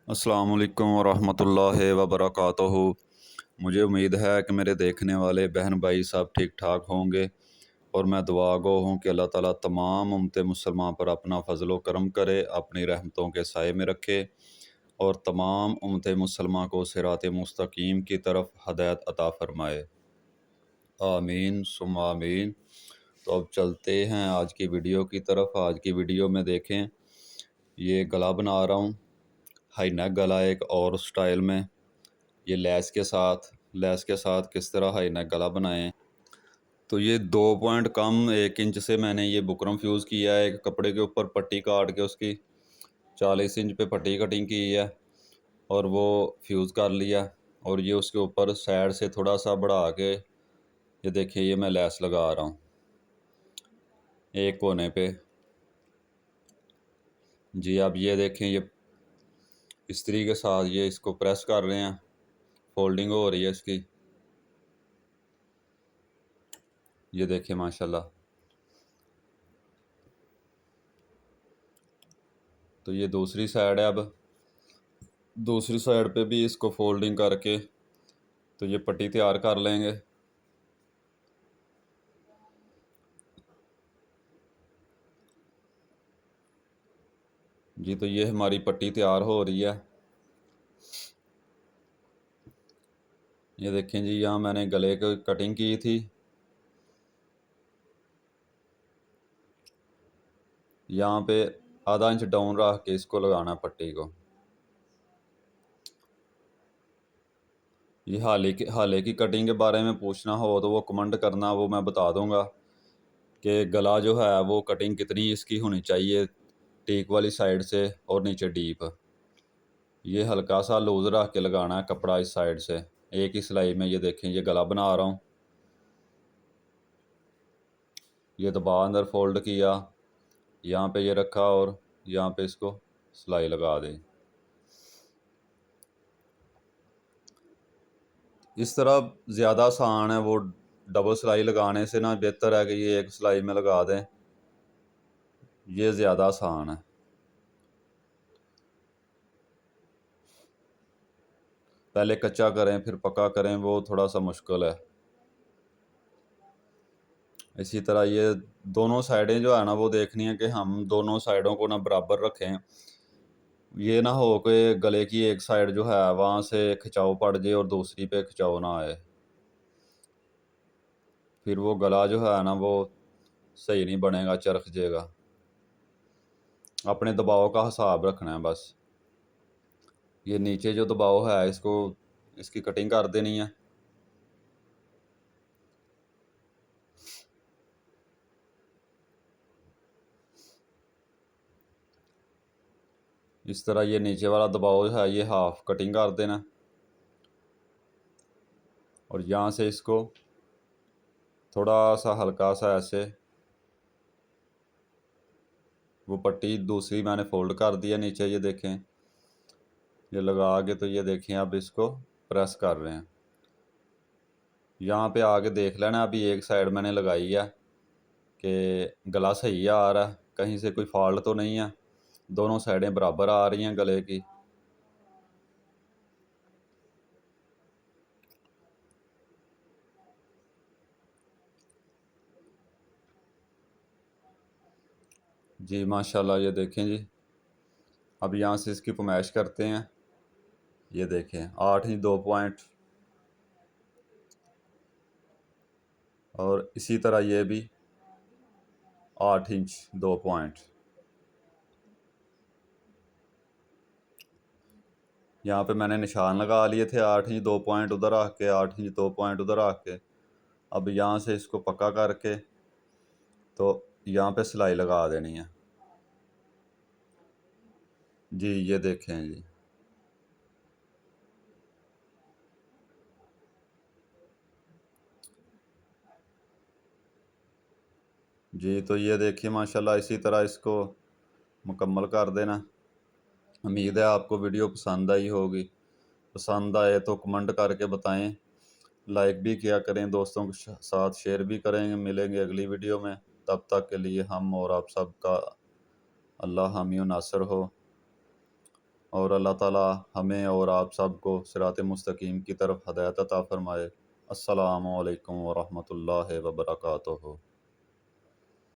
अस्सलाम वालेकुम वरहमतुल्लाहि वबरकातुहू। मुझे उम्मीद है कि मेरे देखने वाले बहन भाई सब ठीक ठाक होंगे और मैं दुआ गो हूँ कि अल्लाह ताला तमाम उम्मत मुसलमान पर अपना फ़ज़ल व करम करे, अपनी रहमतों के साए में रखे और तमाम उम्मत मुसलमान को सिरात मुस्तकीम की तरफ हदायत अता फ़रमाए। आमीन सुम्मा आमीन। तो अब चलते हैं आज की वीडियो की तरफ। आज की वीडियो में देखें, ये गला बना रहा हूँ, हाई नेक गला एक और स्टाइल में। ये लेस के साथ किस तरह हाई नेक गला बनाएं। तो ये 2 कम 1 इंच से मैंने ये बुकरम फ्यूज़ किया है। एक कपड़े के ऊपर पट्टी काट के उसकी 40 इंच पे पट्टी कटिंग की है और वो फ्यूज़ कर लिया। और ये उसके ऊपर साइड से थोड़ा सा बढ़ा के ये देखिए, ये मैं लेस लगा रहा हूँ एक कोने पे। जी अब ये देखें, ये इस्त्री के साथ ये इसको प्रेस कर रहे हैं, फोल्डिंग हो रही है इसकी। ये देखिए माशाल्लाह। तो ये दूसरी साइड है। अब दूसरी साइड पे भी इसको फोल्डिंग करके तो ये पट्टी तैयार कर लेंगे। जी तो ये हमारी पट्टी तैयार हो रही है। ये देखें जी, यहाँ मैंने गले की कटिंग की थी। यहाँ पे आधा इंच डाउन रख के इसको लगाना पट्टी को। ये हाले की कटिंग के बारे में पूछना हो तो वो कमेंट करना, वो मैं बता दूंगा कि गला जो है वो कटिंग कितनी इसकी होनी चाहिए, टीक वाली साइड से और नीचे डीप। ये हल्का सा लूज रख के लगाना है कपड़ा इस साइड से, एक ही सिलाई में। ये देखें, ये गला बना रहा हूँ। ये दबा अंदर फोल्ड किया, यहाँ पे ये रखा और यहाँ पे इसको सिलाई लगा दें। इस तरह ज़्यादा आसान है, वो डबल सिलाई लगाने से ना बेहतर है कि ये एक सिलाई में लगा दें, ये ज़्यादा आसान है। पहले कच्चा करें फिर पक्का करें, वो थोड़ा सा मुश्किल है। इसी तरह ये दोनों साइडें जो है ना वो देखनी है कि हम दोनों साइडों को ना बराबर रखें। ये ना हो कि गले की एक साइड जो है वहाँ से खिंचाव पड़ जाए और दूसरी पे खिंचाव ना आए, फिर वो गला जो है ना वो सही नहीं बनेगा, चरख जाएगा। अपने दबाव का हिसाब रखना है बस। ये नीचे जो दबाव है इसको, इसकी कटिंग कर देनी है। इस तरह ये नीचे वाला दबाव है ये हाफ कटिंग कर देना और यहाँ से इसको थोड़ा सा हल्का सा ऐसे, वो पट्टी दूसरी मैंने फोल्ड कर दिया नीचे। ये देखें, ये लगा के तो ये देखें अब इसको प्रेस कर रहे हैं। यहाँ पे आके देख लेना, अभी एक साइड मैंने लगाई है कि गला सही आ रहा है, कहीं से कोई फॉल्ट तो नहीं है, दोनों साइडें बराबर आ रही हैं गले की। जी माशाल्लाह। ये देखें जी, अब यहाँ से इसकी फरमाइश करते हैं। ये देखें 8 इंच 2 पॉइंट, और इसी तरह ये भी 8 इंच 2 पॉइंट। यहाँ पे मैंने निशान लगा लिए थे, 8 इंच 2 पॉइंट उधर रख के, 8 इंच 2 पॉइंट उधर रख के। अब यहाँ से इसको पक्का करके तो यहाँ पे सिलाई लगा देनी है। जी ये देखें जी। जी तो ये देखिए माशाल्लाह, इसी तरह इसको मुकम्मल कर देना। उम्मीद है आपको वीडियो पसंद आई होगी। पसंद आए तो कमेंट करके बताएं, लाइक भी किया करें, दोस्तों के साथ शेयर भी करेंगे। मिलेंगे अगली वीडियो में, तब तक के लिए हम और आप सबका अल्लाह हामी नासर हो। और अल्लाह ताला हमें और आप सबको सिरात मुस्तकीम की तरफ हदायत अता फ़रमाए। अस्सलामु अलैकुम व रहमतुल्लाहि व बरकातुहू।